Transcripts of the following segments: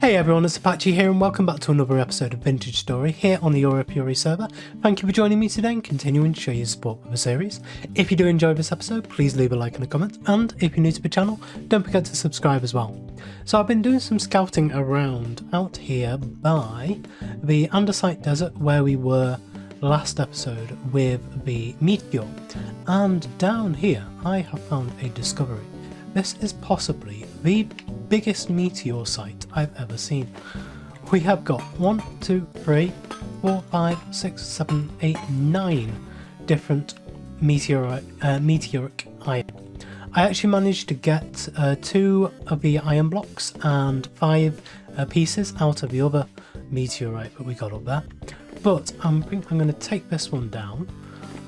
Hey everyone, it's Apache here and welcome back to another episode of Vintage Story here on the Puri server. Thank you for joining me today and continuing to show your support for the series. If you do enjoy this episode, please leave a like and a comment, and if you're new to the channel, don't forget to subscribe as well. So I've been doing some scouting around out here by the Andesite Desert where we were last episode with the Meteor, and down here I have found a discovery. This is possibly the biggest meteor site I've ever seen. We have got 1, 2, 3, 4, 5, 6, 7, 8, 9 different meteoric iron. I actually managed to get 2 of the iron blocks and 5 pieces out of the other meteorite that we got up there. But I think I'm going to take this one down.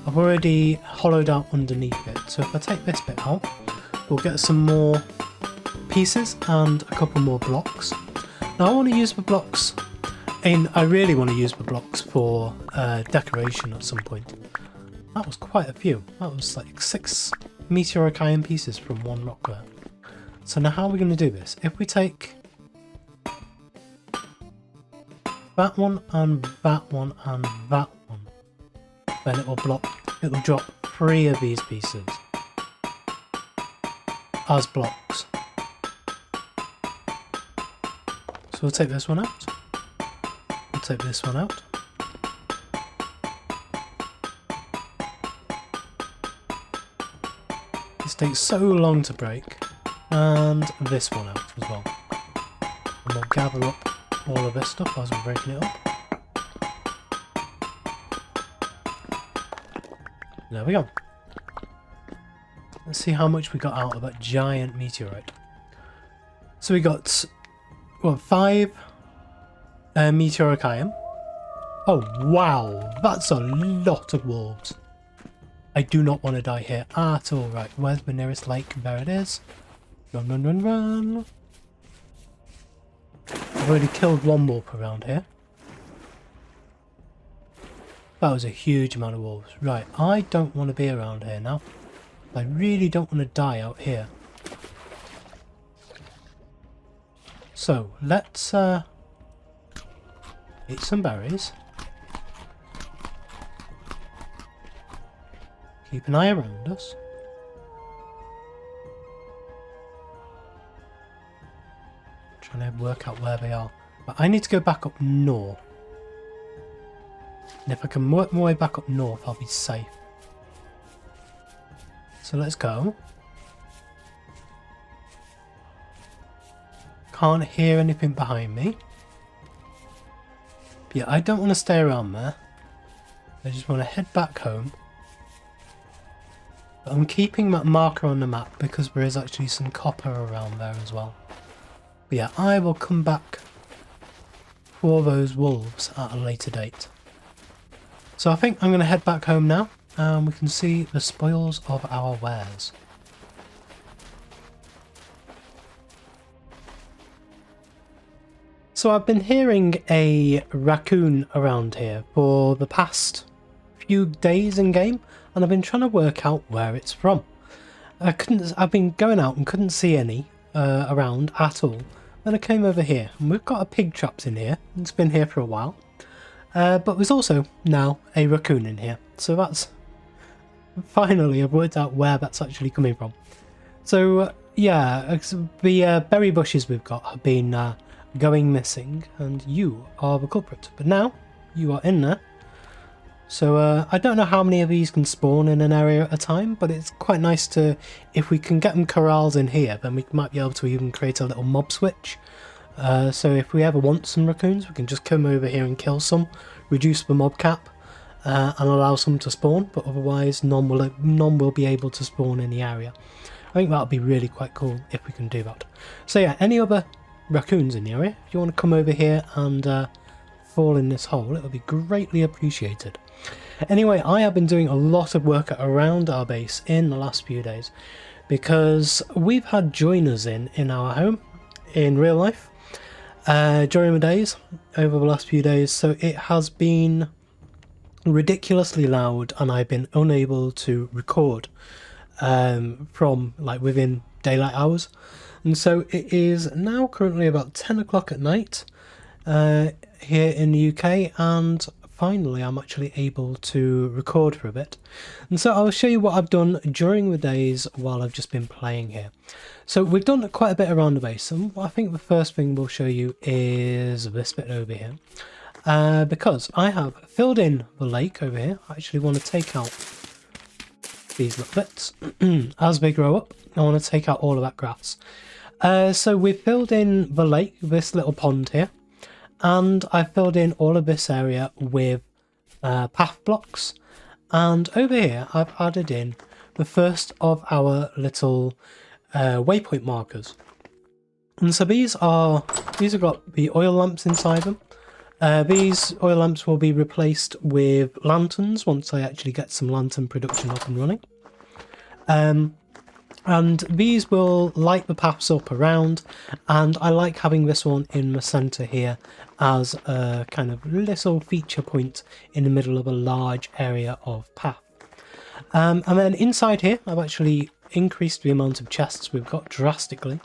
I've already hollowed out underneath it, so if I take this bit out, we'll get some more pieces and a couple more blocks. Now I want to use the blocks, I really want to use the blocks for decoration at some point. That was quite a few. That was like 6 meteoric iron pieces from one rock there. So now how are we going to do this? If we take that one and that one and that one, then it'll drop 3 of these pieces as blocks. So we'll take this one out. We'll take this one out. This takes so long to break. And this one out as well. And we'll gather up all of this stuff as we're breaking it up. There we go. Let's see how much we got out of that giant meteorite. So we got, well, 5 meteoric iron. Oh wow, that's a lot of wolves. I do not want to die here at all. Right, where's the nearest lake? There it is. Run, run, run, run. I've already killed one wolf around here. That was a huge amount of wolves. Right, I don't want to be around here now. I really don't want to die out here. So, let's eat some berries. Keep an eye around us. Trying to work out where they are. But I need to go back up north. And if I can work my way back up north, I'll be safe. So let's go. Can't hear anything behind me. But yeah, I don't want to stay around there. I just want to head back home. But I'm keeping that marker on the map because there is actually some copper around there as well. But yeah, I will come back for those wolves at a later date. So I think I'm going to head back home now. And we can see the spoils of our wares. So I've been hearing a raccoon around here for the past few days in game, and I've been trying to work out where it's from. I've been going out and couldn't see any around at all. Then I came over here, and we've got a pig trapped in here. It's been here for a while. But there's also now a raccoon in here, so that's finally I've worked out where that's actually coming from. So yeah, the berry bushes we've got have been going missing, and you are the culprit. But now you are in there, so I don't know how many of these can spawn in an area at a time, but it's quite nice to, if we can get them corrals in here, then we might be able to even create a little mob switch. So if we ever want some raccoons, we can just come over here and kill some, reduce the mob cap, and allow some to spawn, but otherwise none will be able to spawn in the area. I think that would be really quite cool if we can do that. So yeah, any other raccoons in the area, if you want to come over here and fall in this hole, it would be greatly appreciated. Anyway, I have been doing a lot of work around our base in the last few days because we've had joiners in our home in real life during the days, over the last few days, so it has been ridiculously loud and I've been unable to record from like within daylight hours. And so it is now currently about 10 o'clock at night here in the UK, and finally I'm actually able to record for a bit. And so I'll show you what I've done during the days while I've just been playing here. So we've done quite a bit around the base, and I think the first thing we'll show you is this bit over here. Because I have filled in the lake over here. I actually want to take out these little bits. As they grow up, I want to take out all of that grass. So we've filled in the lake, this little pond here, and I've filled in all of this area with path blocks. And over here I've added in the first of our little waypoint markers. And so these have got the oil lamps inside them. These oil lamps will be replaced with lanterns once I actually get some lantern production up and running. And these will light the paths up around, and I like having this one in the centre here as a kind of little feature point in the middle of a large area of path. And then inside here I've actually increased the amount of chests we've got drastically.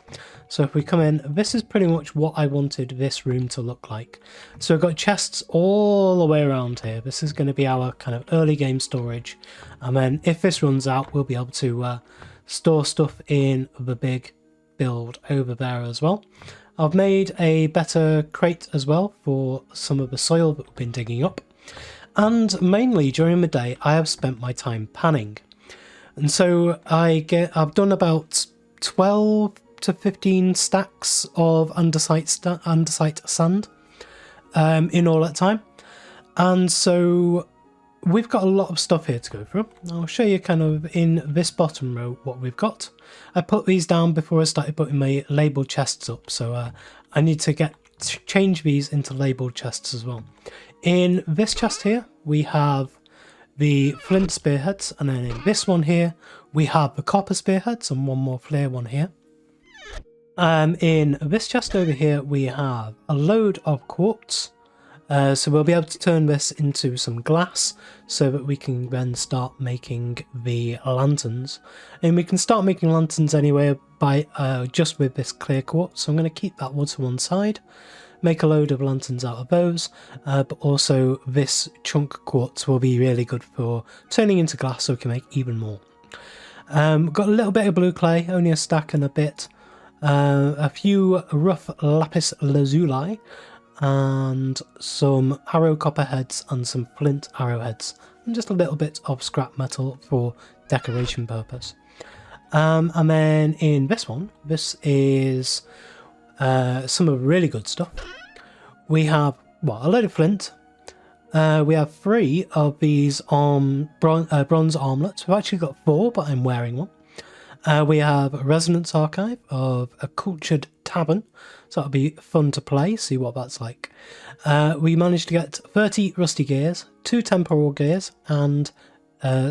So if we come in, this is pretty much what I wanted this room to look like. So we've got chests all the way around here. This is going to be our kind of early game storage, and then if this runs out we'll be able to store stuff in the big build over there as well. I've made a better crate as well for some of the soil that we've been digging up, and mainly during the day I have spent my time panning. And so I've done about 12 to 15 stacks of andesite sand in all that time. And so we've got a lot of stuff here to go through. I'll show you kind of in this bottom row what we've got. I put these down before I started putting my labelled chests up, so I need to change these into labelled chests as well. In this chest here we have the flint spearheads, and then in this one here we have the copper spearheads and one more flare one here. In this chest over here we have a load of quartz, so we'll be able to turn this into some glass so that we can then start making the lanterns. And we can start making lanterns anyway by just with this clear quartz, so I'm going to keep that one to one side, make a load of lanterns out of those, but also this chunk quartz will be really good for turning into glass so we can make even more. Got a little bit of blue clay, only a stack and a bit, a few rough lapis lazuli, and some arrow copper heads and some flint arrowheads, and just a little bit of scrap metal for decoration purpose. And then in this one, this is some of the really good stuff. We have, well, a load of flint. We have 3 of these bronze armlets. We've actually got 4, but I'm wearing one. We have a resonance archive of a cultured tavern, so that'll be fun to play, see what that's like. We managed to get 30 rusty gears, 2 temporal gears, and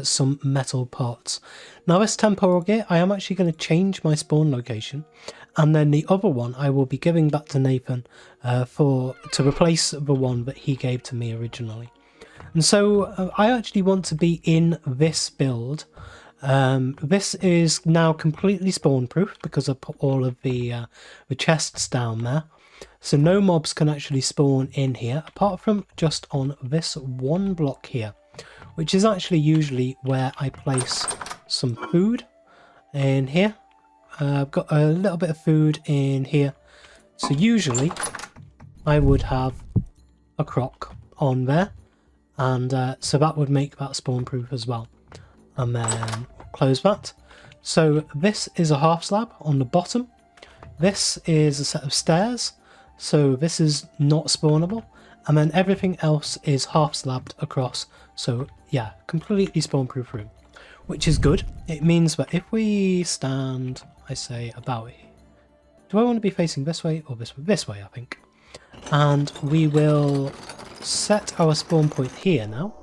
some metal parts. Now this temporal gear, I am actually going to change my spawn location, and then the other one I will be giving back to Nathan to replace the one that he gave to me originally. And so I actually want to be in this build. This is now completely spawn proof because I put all of the chests down there, so no mobs can actually spawn in here apart from just on this one block here, which is actually usually where I place some food in here. I've got a little bit of food in here, so usually I would have a crock on there, and so that would make that spawn proof as well. And then close that. So this is a half slab on the bottom. This is a set of stairs, so this is not spawnable, and then everything else is half slabbed across, so yeah, completely spawn proof room, which is good. It means that if we stand, I say about here, do I want to be facing this way or this way? This way, I think. And we will set our spawn point here now.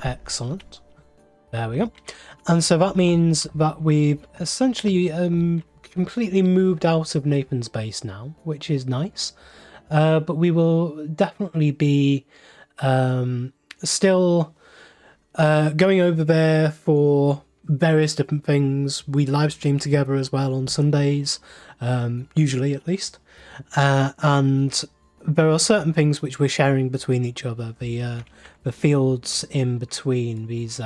Excellent. There we go. And so that means that we've essentially completely moved out of Nathan's base now, which is nice. But we will definitely be still going over there for various different things. We live stream together as well on Sundays, usually at least. And there are certain things which we're sharing between each other. The fields in between these,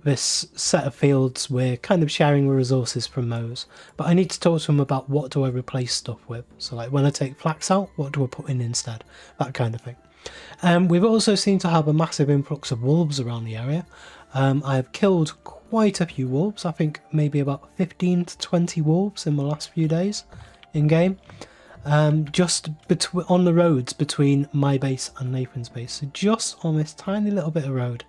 this set of fields, we're kind of sharing resources from those. But I need to talk to them about what do I replace stuff with. So like when I take flax out, what do I put in instead? That kind of thing. We've also seemed to have a massive influx of wolves around the area. I've killed quite a few wolves. I think maybe about 15 to 20 wolves in the last few days in game. Just on the roads between my base and Nathan's base. So just on this tiny little bit of road.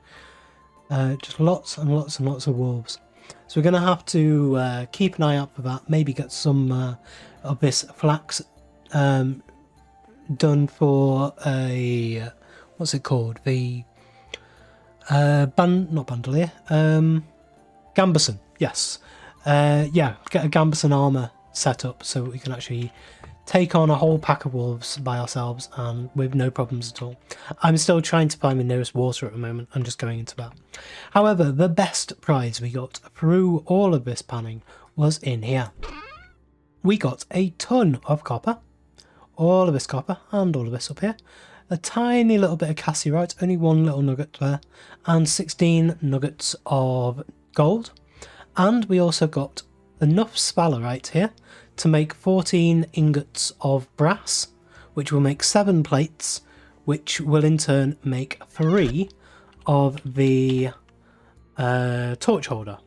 Just lots and lots and lots of wolves. So we're going to have to keep an eye out for that. Maybe get some of this flax done for a... what's it called? The... not bandolier. Gambeson, yes. Yeah, get a Gambeson armour set up so we can actually take on a whole pack of wolves by ourselves and with no problems at all. I'm still trying to find the nearest water at the moment. I'm just going into that. However, the best prize we got through all of this panning was in here. We got a ton of copper. All of this copper and all of this up here. A tiny little bit of cassiterite, only one little nugget there. And 16 nuggets of gold. And we also got enough sphalerite here to make 14 ingots of brass, which will make 7 plates, which will in turn make 3 of the torch holder.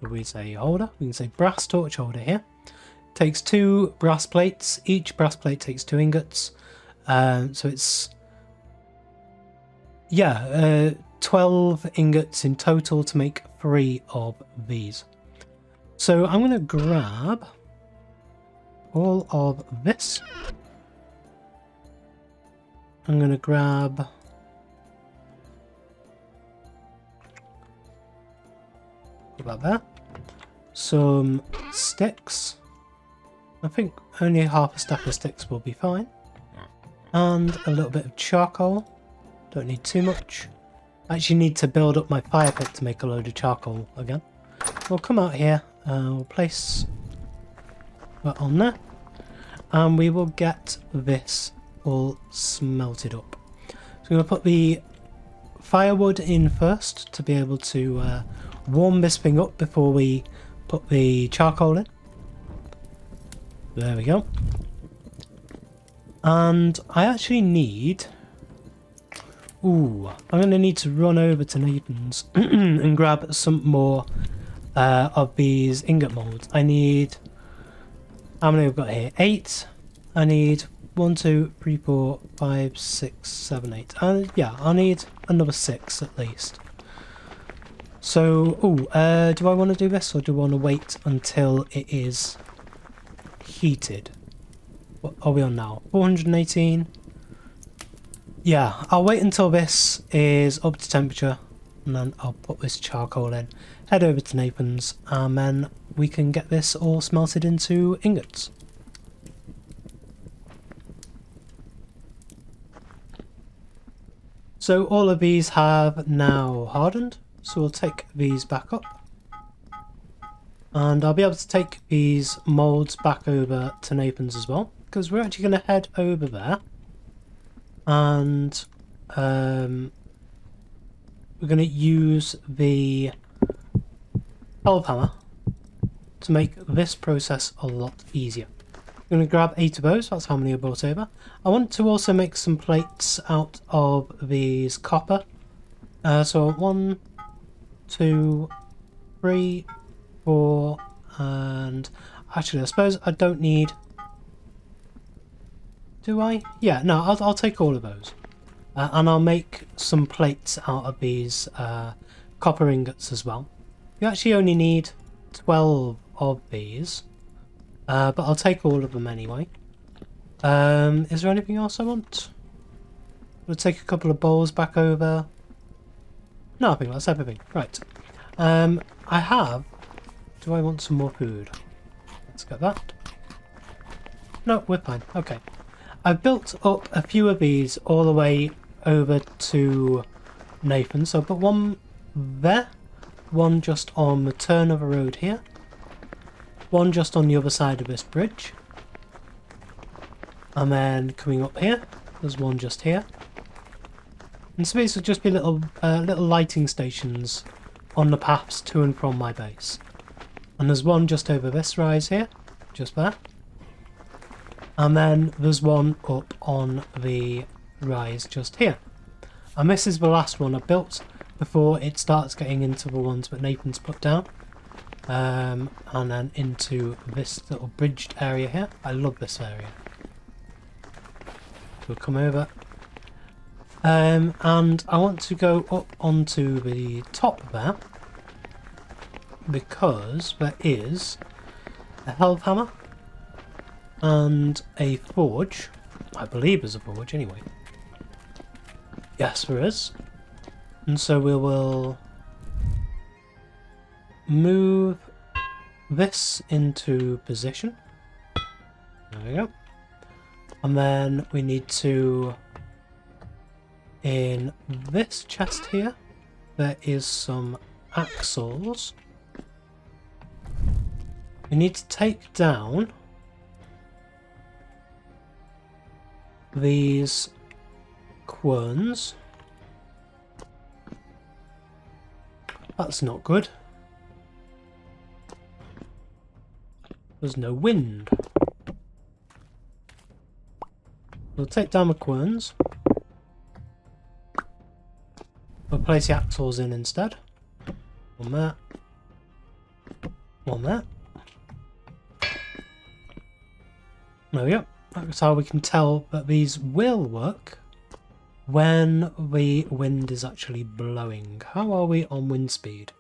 If we say holder, we can say brass torch holder here. Takes 2 brass plates, each brass plate takes 2 ingots, so it's 12 ingots in total to make 3 of these. So I'm going to grab all of this. I'm going to grab about there. Some sticks. I think only half a stack of sticks will be fine. And a little bit of charcoal. Don't need too much. I actually need to build up my fire pit to make a load of charcoal again. We'll come out here. We'll place that on there. And we will get this all smelted up. So I'm going to put the firewood in first to be able to warm this thing up before we put the charcoal in. There we go. And I actually need... I'm going to need to run over to Nathan's and grab some more of these ingot molds. I need... how many have we got here? 8. I need 1, 2, 3, 4, 5, 6, 7, 8. Yeah, I'll need another 6 at least. So, do I want to do this or do I want to wait until it is heated? What are we on now? 418. Yeah, I'll wait until this is up to temperature and then I'll put this charcoal in, head over to Nathan's, and then we can get this all smelted into ingots. So all of these have now hardened, so we'll take these back up. And I'll be able to take these molds back over to Nathan's as well, because we're actually going to head over there. And we're going to use the helve hammer to make this process a lot easier. I'm going to grab 8 of those, that's how many I brought over. I want to also make some plates out of these copper. So 1, 2, 3, 4, and actually I suppose I don't need... do I? Yeah, no, I'll take all of those. And I'll make some plates out of these copper ingots as well. You actually only need 12 of these. But I'll take all of them anyway. Is there anything else I want? We'll take a couple of bowls back over. No, I think that's everything. Right. I have... do I want some more food? Let's get that. No, we're fine. Okay. I've built up a few of these all the way over to Nathan. So I'll put one there, one just on the turn of a road here, one just on the other side of this bridge, and then coming up here, there's one just here. And so these will just be little lighting stations on the paths to and from my base. And there's one just over this rise here, just there. And then there's one up on the rise just here. And this is the last one I built before it starts getting into the ones that Nathan's put down. And then into this little bridged area here. I love this area. We'll come over. And I want to go up onto the top there, because there is a health hammer and a forge. I believe there's a forge anyway. Yes, there is. And so we will move this into position. There we go. And then we need to, in this chest here, there is some axles. We need to take down these querns. That's not good. There's no wind. We'll take down the querns. We'll place the axles in instead. One there. One there. There we go. That's how we can tell that these will work when the wind is actually blowing. How are we on wind speed?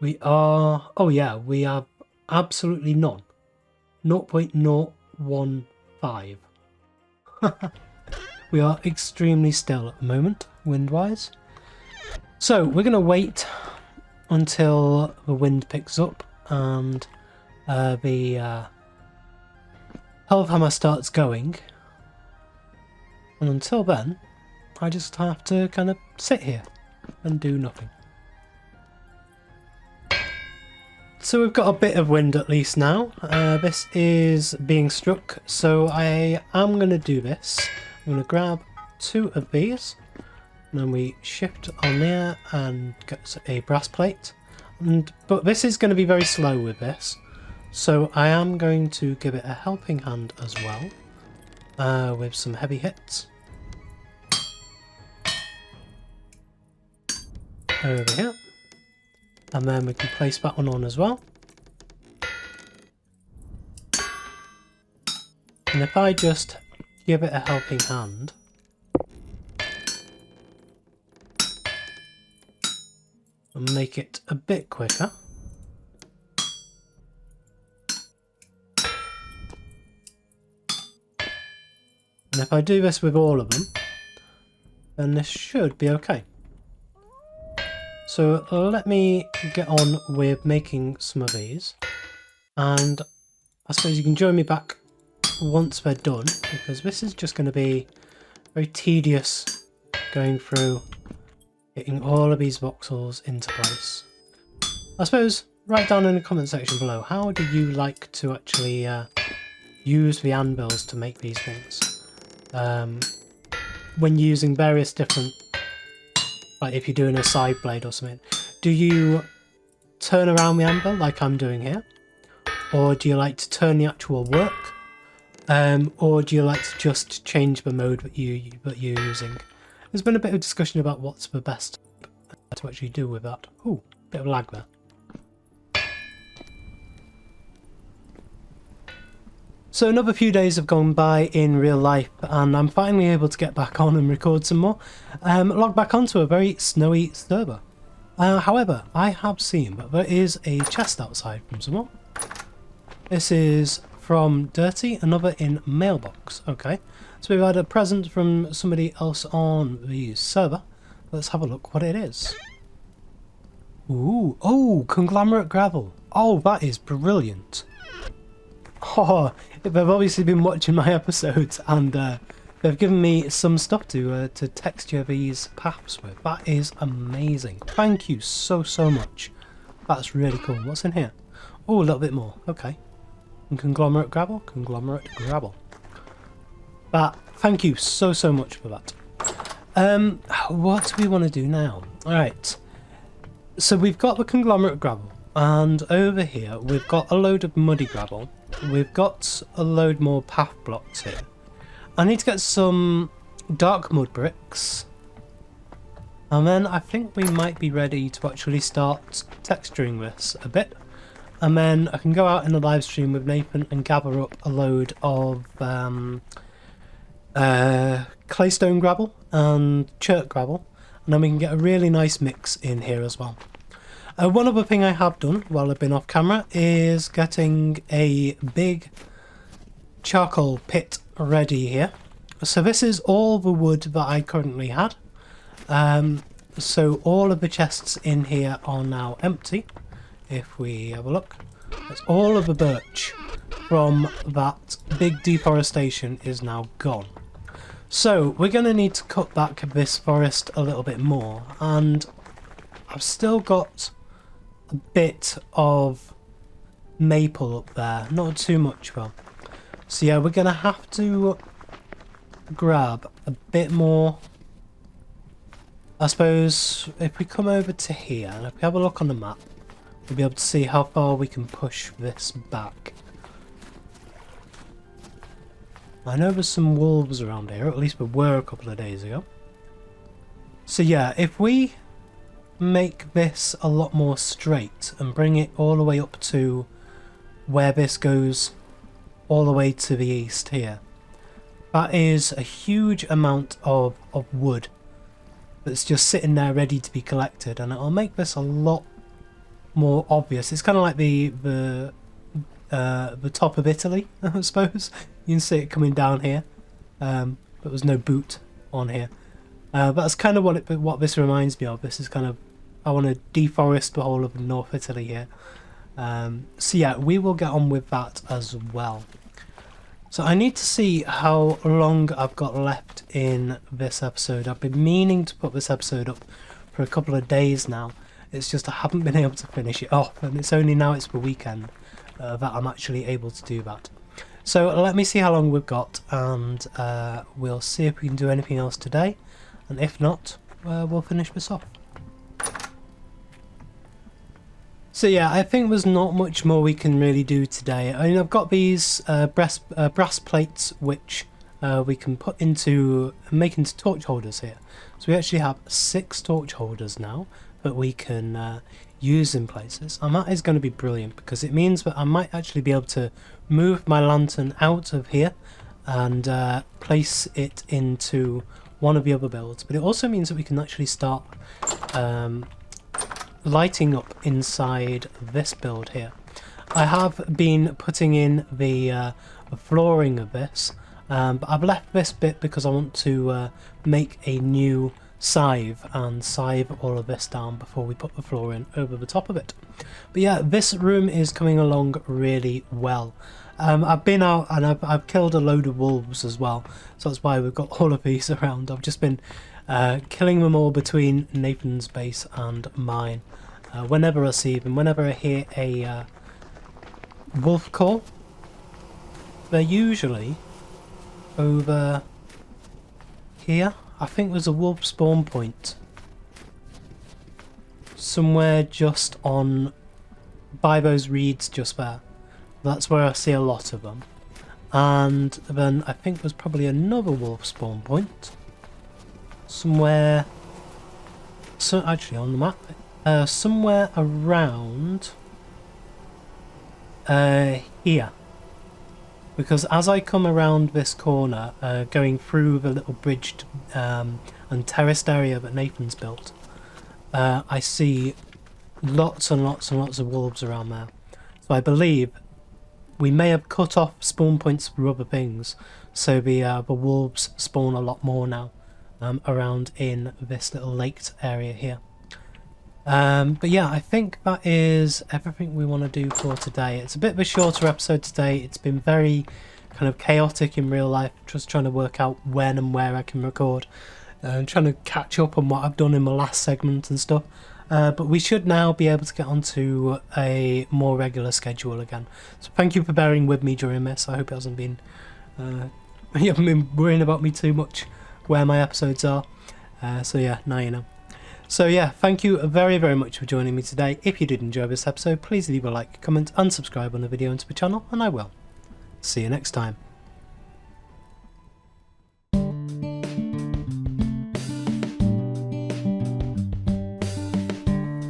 We are... oh yeah, we have absolutely none. 0.015. We are extremely still at the moment, wind-wise. So we're going to wait until the wind picks up and the health hammer starts going. And until then, I just have to kind of sit here and do nothing. So we've got a bit of wind at least now. This is being struck, so I am going to do this. I'm going to grab 2 of these, and then we shift on there and get a brass plate. But this is going to be very slow with this, so I am going to give it a helping hand as well, with some heavy hits. Over here. And then we can place that one on as well. And if I just give it a helping hand, and make it a bit quicker. And if I do this with all of them, then this should be okay. So let me get on with making some of these, and I suppose you can join me back once they're done, because this is just going to be very tedious going through getting all of these voxels into place. I suppose write down in the comment section below, how do you like to actually use the anvils to make these things? When using various different, like if you're doing a side blade or something, do you turn around the anvil like I'm doing here? Or do you like to turn the actual work? Or do you like to just change the mode that you're using? There's been a bit of discussion about what's the best to actually do with that. Ooh, bit of lag there. So another few days have gone by in real life, and I'm finally able to get back on and record some more. Log back onto a very snowy server. However, I have seen that there is a chest outside from someone. This is from Dirty, another in Mailbox. Okay, so we've had a present from somebody else on the server. Let's have a look what it is. Ooh, oh, conglomerate gravel. Oh, that is brilliant. Oh, they've obviously been watching my episodes, and they've given me some stuff to texture these paths with. That is amazing. Thank you so much. That's really cool. What's in here? Oh, a little bit more. Okay. And conglomerate gravel? Conglomerate gravel. But thank you so much for that. What do we want to do now? Alright. So we've got the conglomerate gravel. And over here we've got a load of muddy gravel. We've got a load more path blocks here. I need to get some dark mud bricks. And then I think we might be ready to actually start texturing this a bit. And then I can go out in the live stream with Nathan and gather up a load of claystone gravel and chert gravel. And then we can get a really nice mix in here as well. One other thing I have done while I've been off camera is getting a big charcoal pit ready here. So this is all the wood that I currently had. So all of the chests in here are now empty. If we have a look, that's all of the birch from that big deforestation is now gone. So we're going to need to cut back this forest a little bit more, and I've still got a bit of maple up there, not too much though. So yeah, we're going to have to grab a bit more. I suppose if we come over to here and if we have a look on the map, we'll be able to see how far we can push this back. I know there's some wolves around here, or at least there were a couple of days ago. So yeah, if we make this a lot more straight and bring it all the way up to where this goes all the way to the east here, that is a huge amount of wood that's just sitting there ready to be collected, and it'll make this a lot more obvious. It's kind of like the top of Italy, I suppose. You can see it coming down here, but there's no boot on here. That's kind of what this reminds me of. This is kind of, I want to deforest the whole of North Italy here. So yeah, we will get on with that as well. So I need to see how long I've got left in this episode. I've been meaning to put this episode up for a couple of days now. It's just I haven't been able to finish it off, and it's only now it's the weekend that I'm actually able to do that. So let me see how long we've got, and we'll see if we can do anything else today, and if not, we'll finish this off. So yeah, I think there's not much more we can really do today. I mean, I've got these brass plates which we can put into, make into torch holders here. So we actually have 6 torch holders now that we can use in places, and that is going to be brilliant because it means that I might actually be able to move my lantern out of here and place it into one of the other builds. But it also means that we can actually start lighting up inside this build here. I have been putting in the flooring of this, but I've left this bit because I want to make a new scythe and scythe all of this down before we put the floor in over the top of it. But yeah, this room is coming along really well. I've been out and I've killed a load of wolves as well, so that's why we've got all of these around. I've just been killing them all between Nathan's base and mine. Whenever I see them, whenever I hear a wolf call, they're usually over here. I think there's a wolf spawn point somewhere just on by those reeds just there. That's where I see a lot of them. And then I think there's probably another wolf spawn point somewhere, so actually on the map, somewhere around here. Because as I come around this corner, going through the little bridged and terraced area that Nathan's built, I see lots and lots and lots of wolves around there. So I believe we may have cut off spawn points for other things, so the wolves spawn a lot more now around in this little laked area here. But yeah, I think that is everything we want to do for today. It's a bit of a shorter episode today. It's been very kind of chaotic in real life, just trying to work out when and where I can record, and trying to catch up on what I've done in my last segment and stuff. but we should now be able to get onto a more regular schedule again. So thank you for bearing with me during this. I hope it hasn't been you haven't been worrying about me too much where my episodes are. So yeah, now you know. So yeah, thank you very, very much for joining me today. If you did enjoy this episode, please leave a like, comment and subscribe on the video and to the channel, and I will see you next time.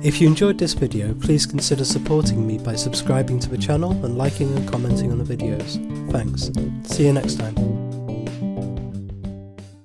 If you enjoyed this video, please consider supporting me by subscribing to the channel and liking and commenting on the videos. Thanks. See you next time.